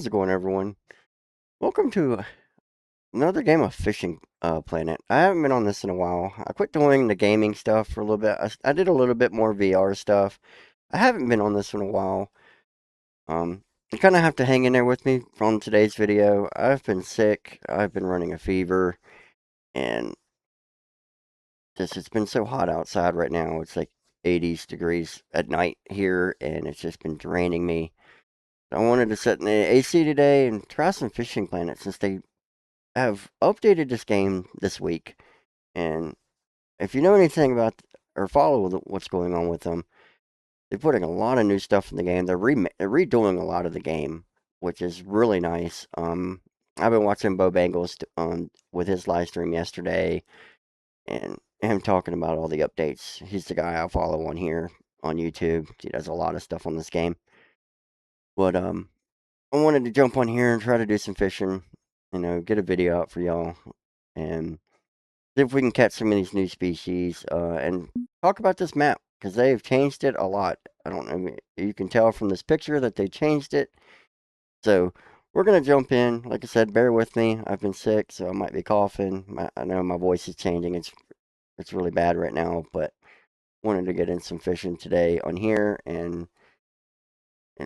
How's it going, everyone? Welcome to another game of Fishing Planet. I haven't been on this in a while. I quit doing the gaming stuff for a little bit. I did a little bit more VR stuff. I haven't been on this in a while. You kind of have to hang in there with me from today's video. I've been sick. I've been running a fever, and it's been so hot outside right now. It's like 80s degrees at night here, and it's just been draining me. I wanted to sit in the AC today and try some Fishing Planet since they have updated this game this week, and if you know anything about or follow what's going on with them, they're putting a lot of new stuff in the game. They're redoing a lot of the game, which is really nice. I've been watching Bo Bangles with his live stream yesterday, and him talking about all the updates. He's the guy I follow on here on YouTube. He does a lot of stuff on this game, but I wanted to jump on here and try to do some fishing. Get a video out for y'all, and see if we can catch some of these new species, and talk about this map because they've changed it a lot. I don't know. You can tell from this picture that they changed it. So we're gonna jump in. Like I said, bear with me. I've been sick, so I might be coughing. I know my voice is changing. It's really bad right now, but wanted to get in some fishing today on here, and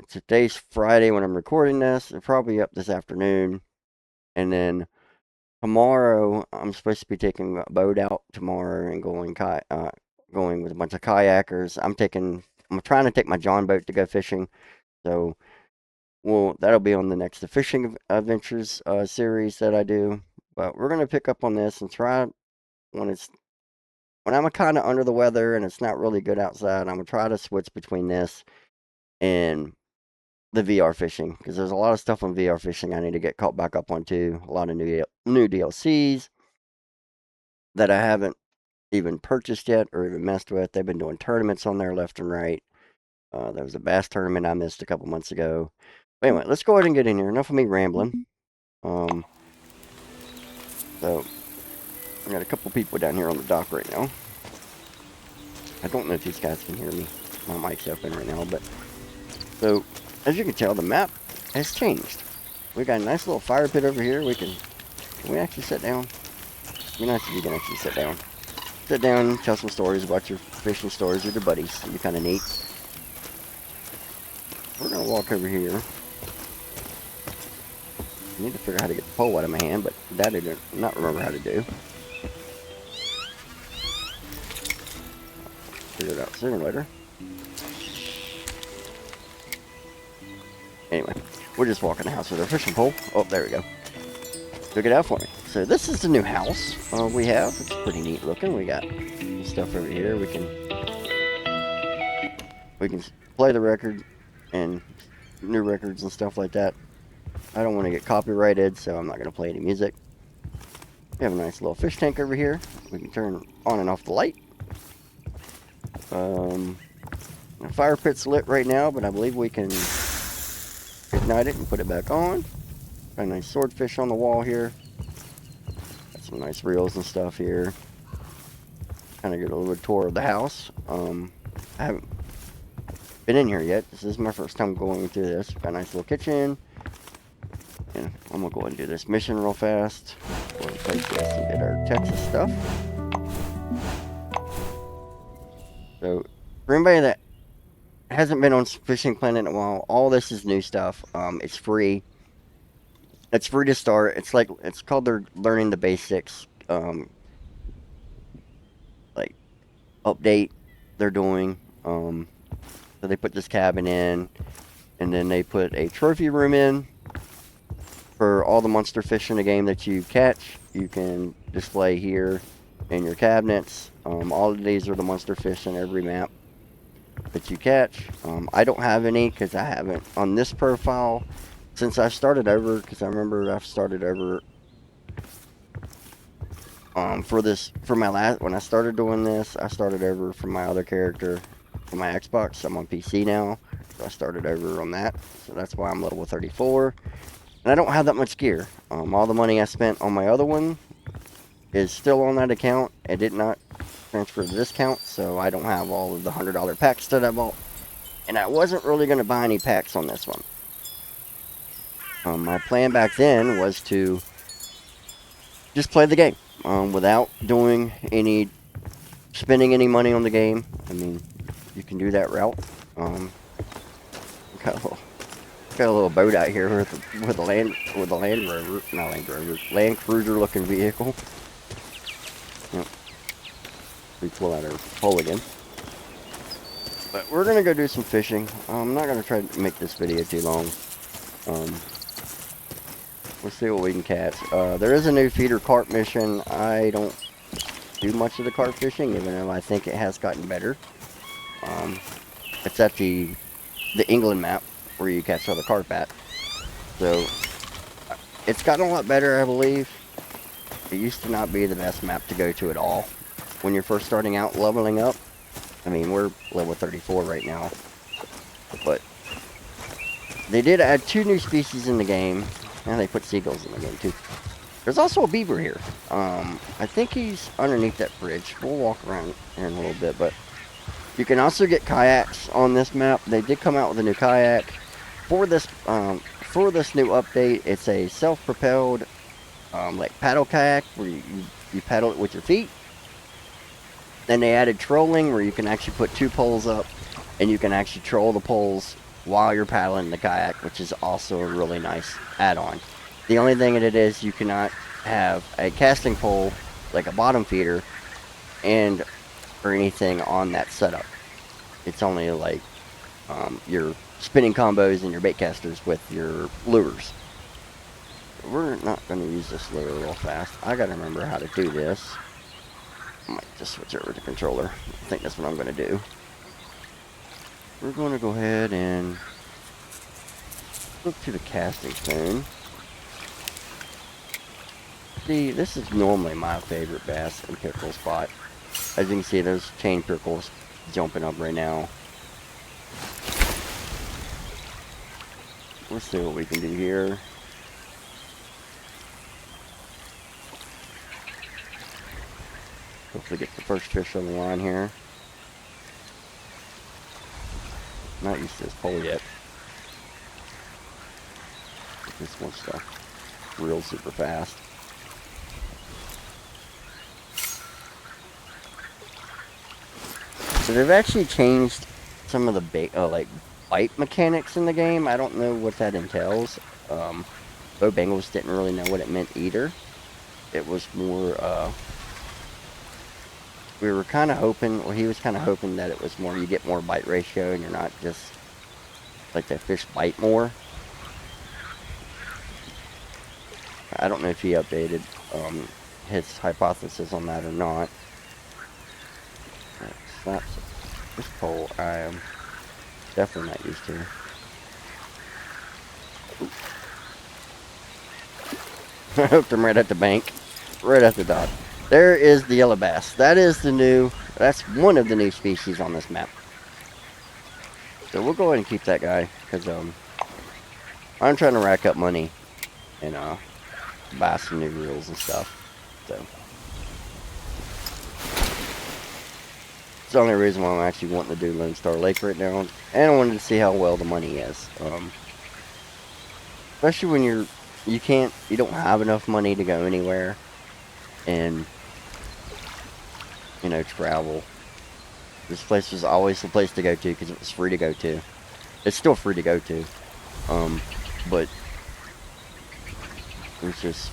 today's Friday when I'm recording this. They're probably up this afternoon, and then tomorrow, I'm supposed to be taking a boat out tomorrow and going with a bunch of kayakers. I'm trying to take my John boat to go fishing. So, that'll be on the next The Fishing Adventures series that I do. But we're gonna pick up on this and try when it's when I'm kind of under the weather and it's not really good outside. I'm gonna try to switch between this and the VR fishing because there's a lot of stuff on VR fishing I need to get caught back up on too. A lot of new DLCs that I haven't even purchased yet or even messed with. They've been doing tournaments on there left and right. There was a bass tournament I missed a couple months ago. But anyway, let's go ahead and get in here. Enough of me rambling. So I got a couple people down here on the dock right now. I don't know if these guys can hear me. My mic's open right now, but so as you can tell, the map has changed. We got a nice little fire pit over here. Can we actually sit down? Be nice if you can actually sit down. Sit down and tell some stories about your fishing stories with your buddies. It'd be kind of neat. We're going to walk over here. I need to figure out how to get the pole out of my hand, but that I do not remember how to do. Figure it out sooner or later. Anyway, we're just walking the house with our fishing pole. Oh, there we go. Took it out for me. So this is the new house we have. It's pretty neat looking. We got stuff over here. We can play the record and new records and stuff like that. I don't want to get copyrighted, so I'm not going to play any music. We have a nice little fish tank over here. We can turn on and off the light. The fire pit's lit right now, but I believe we can ignite it and put it back on. Got a nice swordfish on the wall here. Got some nice reels and stuff here. Kind of get a little tour of the house. I haven't been in here yet. This is my first time going through this. Got a nice little kitchen. And I'm gonna go ahead and do this mission real fast. Go ahead and place this and get our Texas stuff. So, for anybody that hasn't been on Fishing Planet in a while, all this is new stuff. It's free. It's free to start. It's called they're learning the basics. Like update they're doing. So they put this cabin in, and then they put a trophy room in for all the monster fish in the game that you catch. You can display here in your cabinets. All of these are the monster fish in every map that you catch. I don't have any because I haven't on this profile since I started over, because I remember I've started over for my last, when I started doing this, I started over from my other character for my Xbox. I'm on PC now, so I started over on that, so that's why I'm level 34, and I don't have that much gear. All the money I spent on my other one is still on that account. It did not transfer to this account, so I don't have all of the $100 packs that I bought, and I wasn't really going to buy any packs on this one. My plan back then was to just play the game without doing any spending any money on the game. I mean, you can do that route. Um, got a little, got a little boat out here with a Land Rover, not Land Rover, Land Cruiser looking vehicle. Yep, we pull out our pole again. But we're gonna go do some fishing. I'm not gonna try to make this video too long. Um, we'll see what we can catch. There is a new feeder carp mission. I don't do much of the carp fishing, even though I think it has gotten better. It's at the England map where you catch all the carp at. So it's gotten a lot better, I believe. It used to not be the best map to go to at all when you're first starting out leveling up. I mean, we're level 34 right now, but they did add 2 new species in the game, and they put seagulls in the game too. There's also a beaver here. I think he's underneath that bridge. We'll walk around here in a little bit, but you can also get kayaks on this map. They did come out with a new kayak for this new update. It's a self-propelled like paddle kayak where you paddle it with your feet. Then they added trolling where you can actually put 2 poles up and you can actually troll the poles while you're paddling the kayak, which is also a really nice add-on. The only thing it is you cannot have a casting pole like a bottom feeder or anything on that setup. It's only like your spinning combos and your bait casters with your lures. We're not going to use this lure real fast. I got to remember how to do this. I might just switch over to controller. I think that's what I'm going to do. We're going to go ahead and look to the casting spoon. See, this is normally my favorite bass and pickerel spot. As you can see, there's chain pickles jumping up right now. Let's see what we can do here. Hopefully get the first fish on the line here. Not used to this pole yet. This wants to reel super fast. So they've actually changed some of the bite mechanics in the game. I don't know what that entails. Bo Bangles didn't really know what it meant either. It was more, we were kind of hoping, or he was kind of hoping that it was more, you get more bite ratio and you're not just, like the fish bite more. I don't know if he updated his hypothesis on that or not. Slaps this pole I am definitely not used to. I hooked him right at the bank, right at the dock. There is the yellow bass. That's one of the new species on this map. So we'll go ahead and keep that guy, because I'm trying to rack up money and buy some new reels and stuff. So it's the only reason why I'm actually wanting to do Lone Star Lake right now, and I wanted to see how well the money is. Especially when you don't have enough money to go anywhere and travel. This place was always the place to go to because it was free to go to. It's still free to go to, but it's just,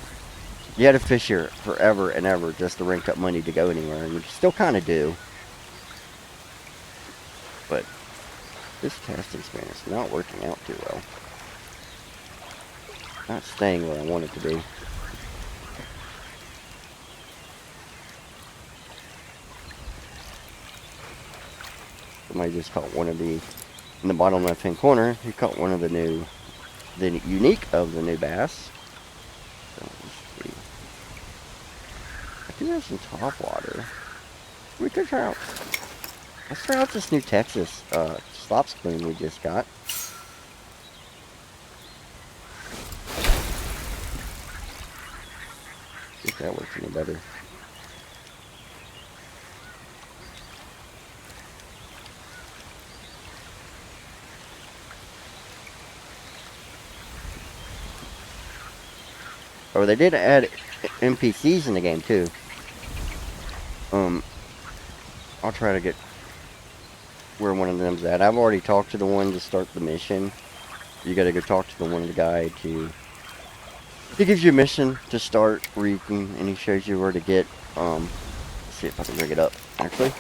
you had to fish here forever and ever just to rank up money to go anywhere, and you still kind of do. But this casting span is not working out too well. Not staying where I want it to be. Somebody just caught one of the, in the bottom left hand corner, he caught one of the unique of the new bass. So let's see. I do have some top water. We could try out. Let's try out this new Texas slop spoon we just got. See if that works any better. or they did add NPCs in the game too. I'll try to get where one of them's at. I've already talked to the one to start the mission. You gotta go talk to the one of the guy to. He gives you a mission to start where you can, and he shows you where to get. Let's see if I can rig it up. Actually,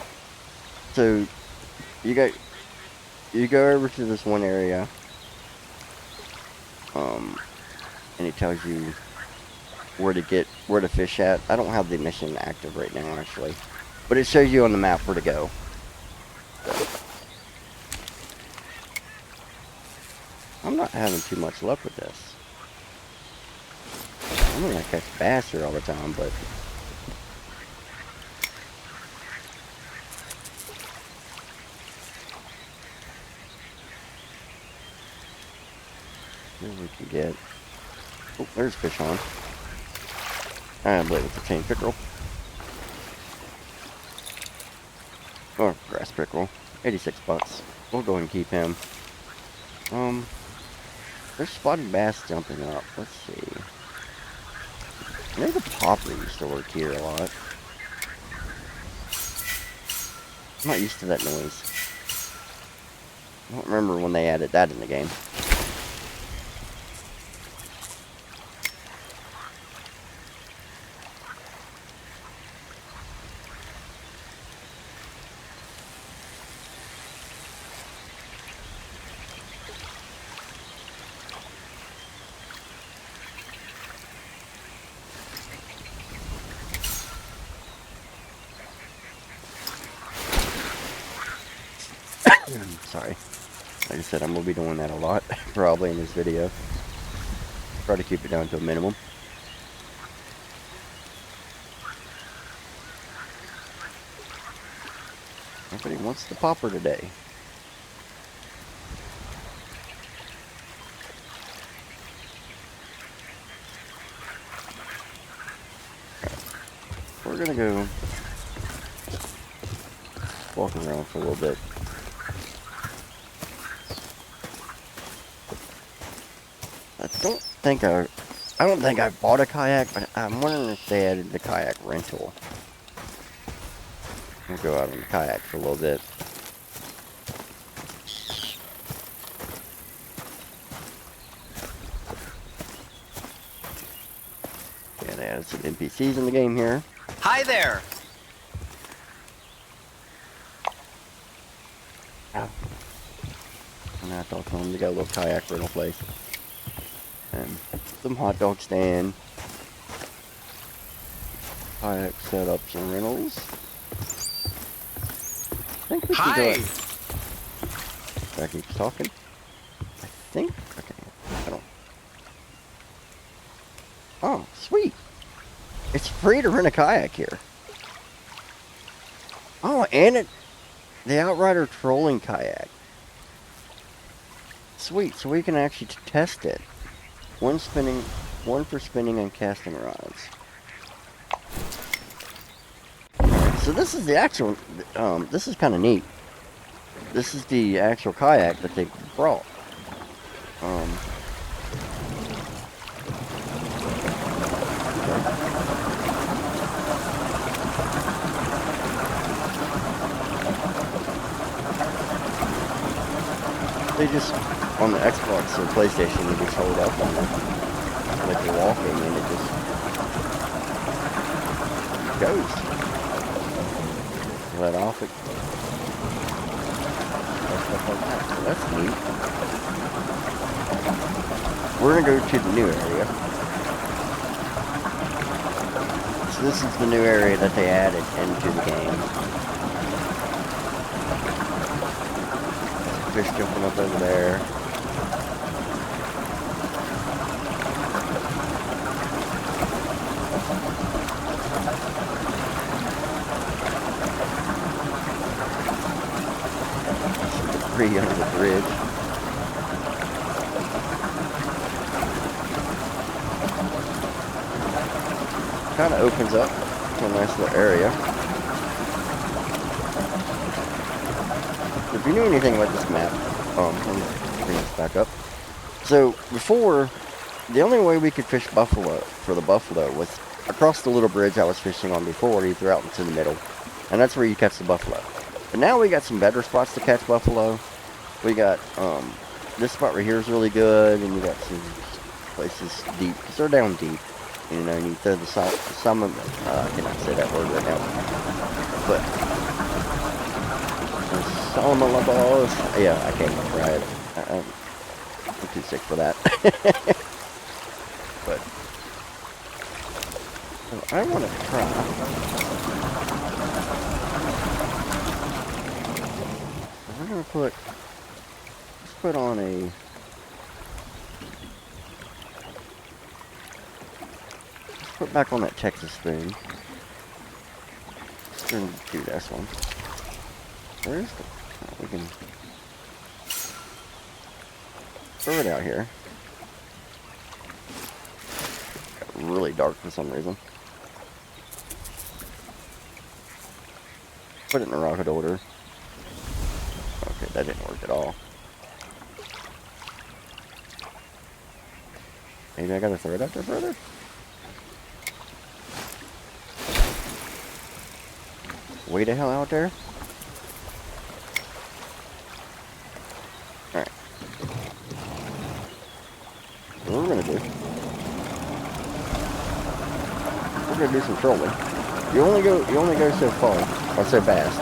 so you go over to this one area. And he tells you where to fish at. I don't have the mission active right now, actually, but it shows you on the map where to go. So, I'm not having too much luck with this. I mean, I catch bass here all the time, but here we can get. Oh, there's fish on. I believe it's a chain pickerel. Or grass pickerel. 86 bucks. We'll go ahead and keep him. There's spotted bass jumping up. Let's see. Maybe the popper used to work here a lot. I'm not used to that noise. I don't remember when they added that in the game. Sorry. Like I said, I'm going to be doing that a lot, probably in this video. Try to keep it down to a minimum. Everybody wants the popper today. We're going to go walk around for a little bit. I don't think I bought a kayak, but I'm wondering if they added the kayak rental. We'll go out on the kayak for a little bit. Yeah, they added some NPCs in the game here. Hi there! And I talked to them, they got a little kayak rental place. And some hot dog stand. Kayak setups and rentals. I think we can go it. Should I keep talking? I think. Okay. I don't. Oh, sweet. It's free to rent a kayak here. Oh, and the Outrider trolling kayak. Sweet. So we can actually test it. One for spinning and casting rods. So this is the actual, this is kind of neat. This is the actual kayak that they brought. They just, on the Xbox or PlayStation, you just hold up on it, like you're walking, and it just goes. Let off it. Stuff like that. So that's neat. We're gonna go to the new area. So this is the new area that they added into the game. Fish jumping up over there. Debris under the bridge. Kind of opens up to a nice little area. If you knew anything about this map, let me bring this back up. So before the only way we could fish buffalo for the buffalo was across the little bridge I was fishing on before. You threw out into the middle, and that's where you catch the buffalo. But now we got some better spots to catch buffalo. We got this spot right here is really good, and you got some places deep because they're down deep. You know, and you throw the some of I cannot say that word right now, but some of the balls. Yeah, I can't even try it. I'm too sick for that. But so I want to try. I'm gonna put on a. Put back on that Texas spoon. We're gonna do this one. Where's the? Oh, we can throw it out here. Got really dark for some reason. Put it in the rocket holder. Okay, that didn't work at all. Maybe I gotta throw it out there further? Way the hell out there? Alright. What we're gonna do? We're gonna do some trolling. You only go so far, or so fast.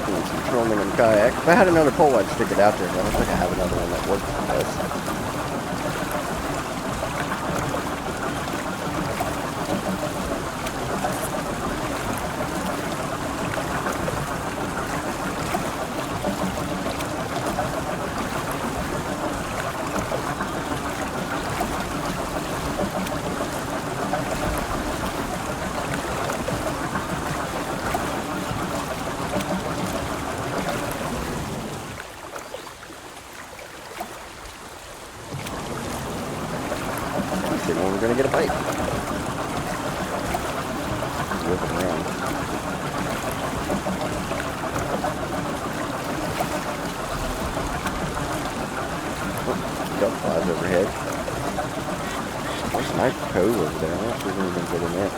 Doing some trolling in kayak. If I had another pole, I'd stick it out there, but I don't think I have another one that works for this. When we're gonna get a bite. Just whipping around. Oh, duck flies overhead. There's a nice cove over there. I'm not sure if anything's good in it.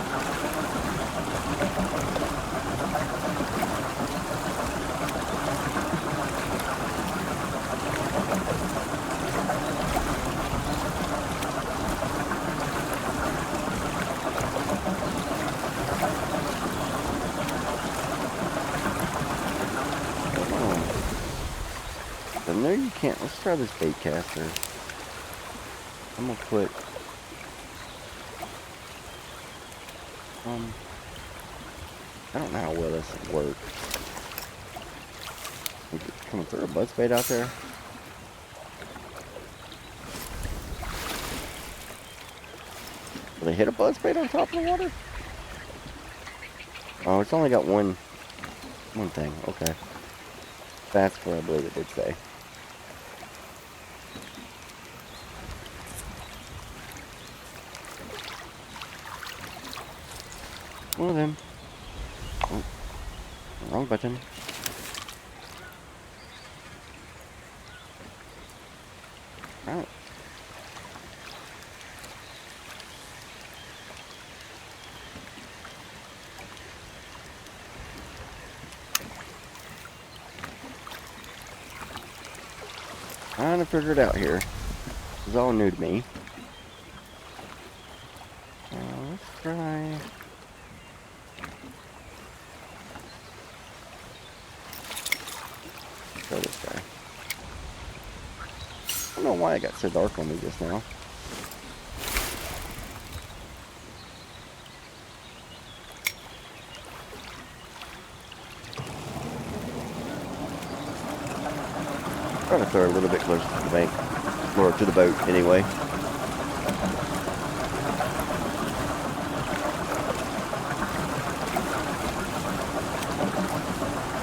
No, you can't. Let's try this bait caster. I'm gonna put I don't know how well this would work. Can we throw a buzz bait out there? Will they hit a buzz bait on top of the water? Oh, it's only got one thing. Okay, that's what I believe it did say. One of them. Oh, wrong button. Alright. Trying to figure it out here. This is all new to me. Let's try. Try this guy. I don't know why it got so dark on me just now. Try to throw a little bit closer to the bank, or to the boat anyway.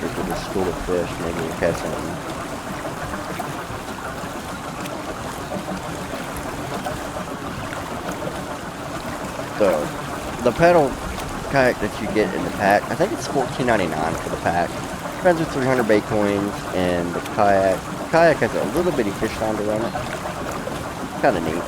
Just with this school of fish, maybe we'll catch something. So, the pedal kayak that you get in the pack, I think it's $14.99 for the pack. Runs with 300 bait coins, and the kayak. The kayak has a little bitty fish finder on it. Kind of neat.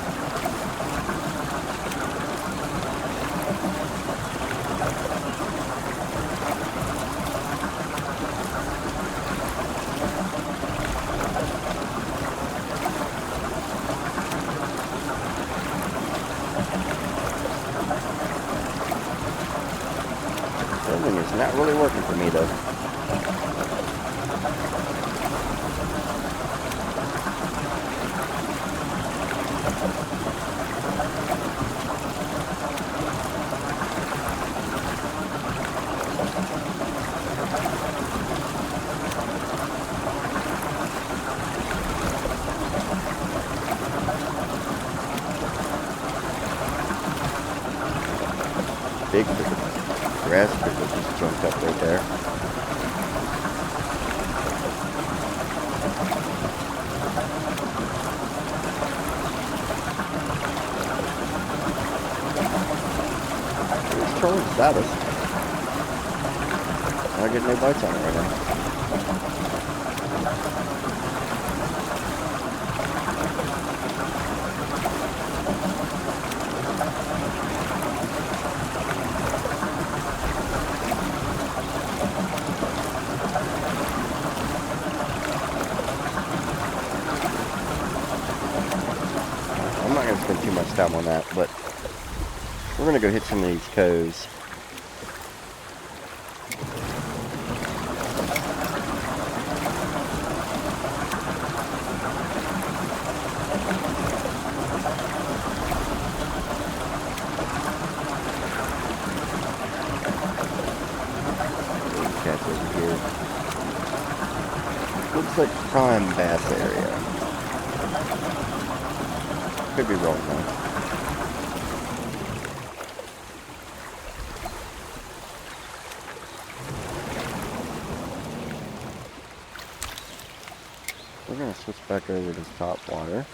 Filming is not really working for me though. Big grass cricket just jumped up right there. It's trolling status. I get no bites on it right now. I'm not going to spend too much time on that, but we're going to go hit some of these coves. Cats over here. Looks like prime bass area. Could be wrong though. We're going to switch back over to top water.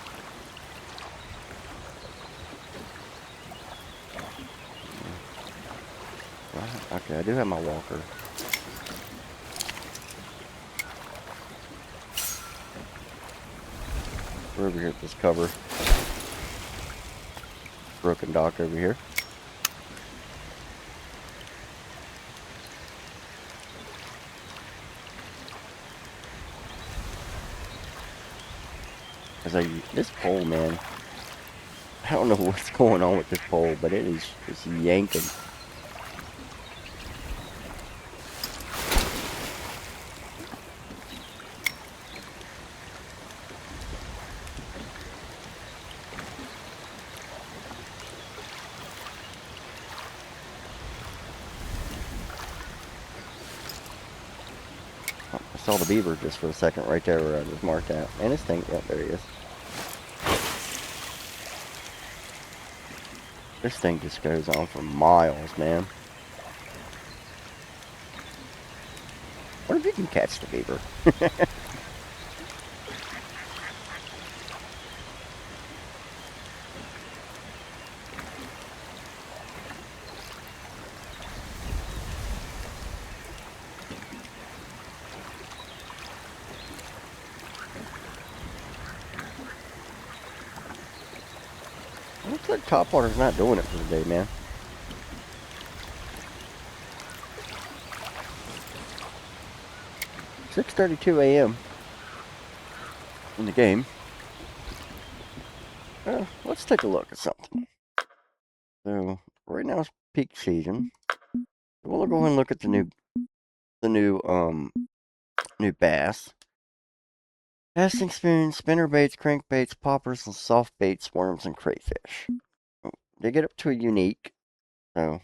Okay, I do have my walker. We're over here at this cover. Broken dock over here. This pole, man. I don't know what's going on with this pole, but it is just yanking. I saw the beaver just for a second right there where I was marked at. And this thing, yeah, there he is. This thing just goes on for miles, man. What if you can catch the beaver? Looks like topwater's not doing it for the day, man. $6:32 a.m. in the game. Let's take a look at something. So right now it's peak season. We'll go ahead and look at the new bass. Casting spoons, spinner baits, crankbaits, poppers, and soft baits, worms, and crayfish. They get up to a unique. So,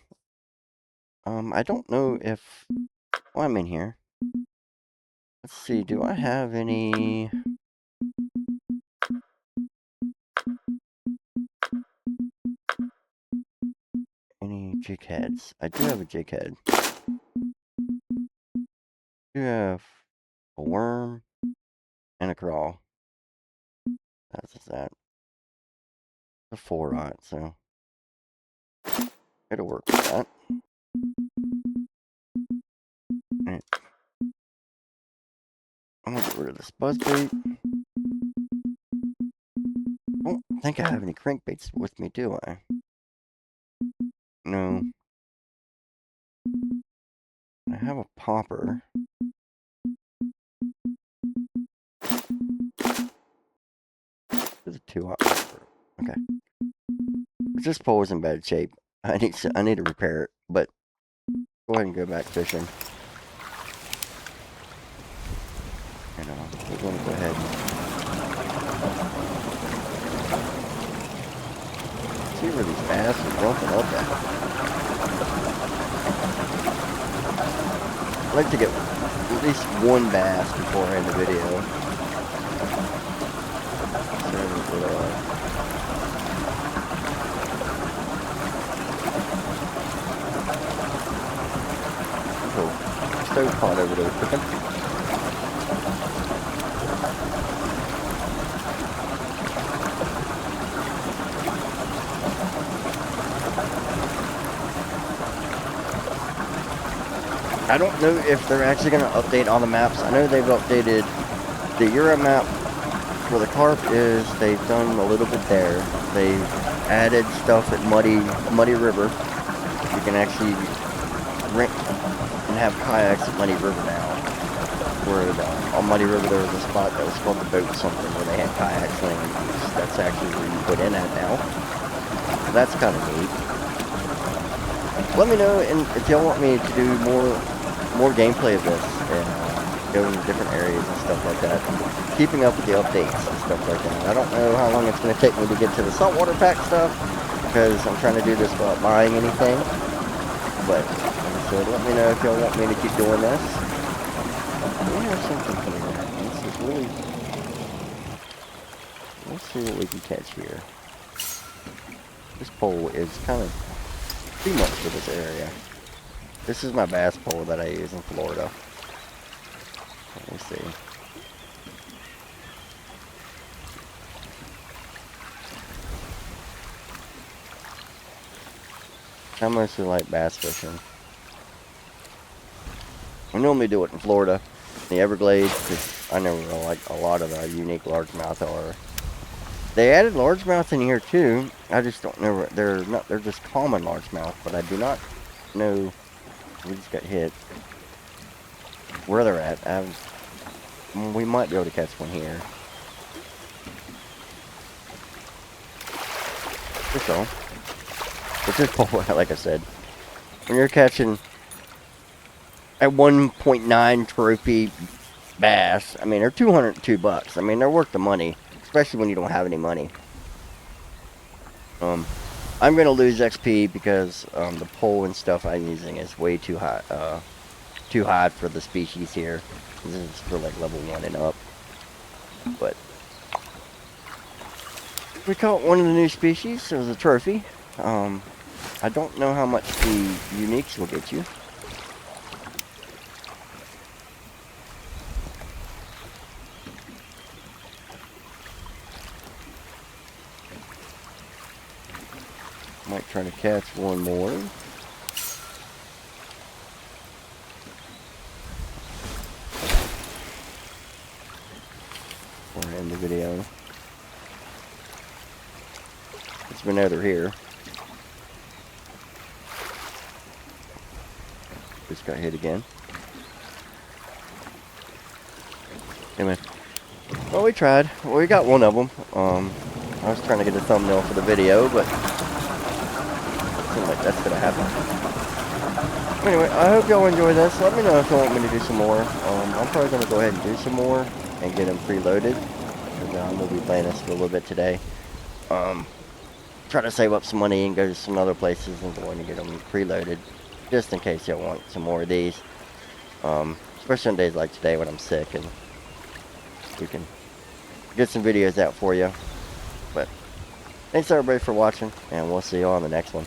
I don't know if. Well, I'm in here. Let's see. Do I have any? Any jig heads? I do have a jig head. I do have a worm and a crawl. That's that. A 4-aught, so it'll work with that. Right. I'm gonna get rid of this buzzbait. I don't think I have any crankbaits with me, do I? No. I have a popper. There's a 2-aught popper. Okay. This pole is in bad shape. I need to repair it, but go ahead and go back fishing. And we're gonna go ahead and see where these bass are jumping up at. I'd like to get at least one bass before I end the video. Stove pot over there cooking. I don't know if they're actually going to update all the maps. I know they've updated the Euro map where the carp is. They've done a little bit there. They've added stuff at Muddy River. You can actually rent and have kayaks at Muddy River now. Where on Muddy River there was a spot that was called the boat something where they had kayaks laying use. That's actually where you put in at now. So that's kind of neat. Let me know if y'all want me to do more gameplay of this and go into different areas and stuff like that. Keeping up with the updates and stuff like that. I don't know how long it's going to take me to get to the saltwater pack stuff because I'm trying to do this without buying anything. But like I said, let me know if y'all want me to keep doing this. We have something here. This is really. Let's see what we can catch here. This pole is kind of too much for this area. This is my bass pole that I use in Florida. Let me see. I mostly like bass fishing. I normally do it in Florida, in the Everglades, because I never really like a lot of the unique largemouth are. They added largemouth in here too. I just don't know. They're just common largemouth, but I do not know. We just got hit. Where they're at, we might be able to catch one here. That's all. But this pole, like I said, when you're catching at 1.9 trophy bass, I mean, they're $202. I mean, they're worth the money, especially when you don't have any money. I'm gonna lose XP because the pole and stuff I'm using is way too high for the species here. This is for like level 1 and up. But we caught one of the new species. It was a trophy. I don't know how much the uniques will get you. Might try to catch one more. Before I end the video. It's been over here. Just got hit again. Anyway. Well, we tried. Well, we got one of them. I was trying to get a thumbnail for the video, but like that's gonna happen. Anyway, I hope y'all enjoy this. Let me know if you want me to do some more. I'm probably gonna go ahead and do some more and get them preloaded. Because I'm gonna be playing this for a little bit today. Try to save up some money and go to some other places and go in and get them preloaded, just in case y'all want some more of these. Especially on days like today when I'm sick and we can get some videos out for you. But thanks everybody for watching, and we'll see you on the next one.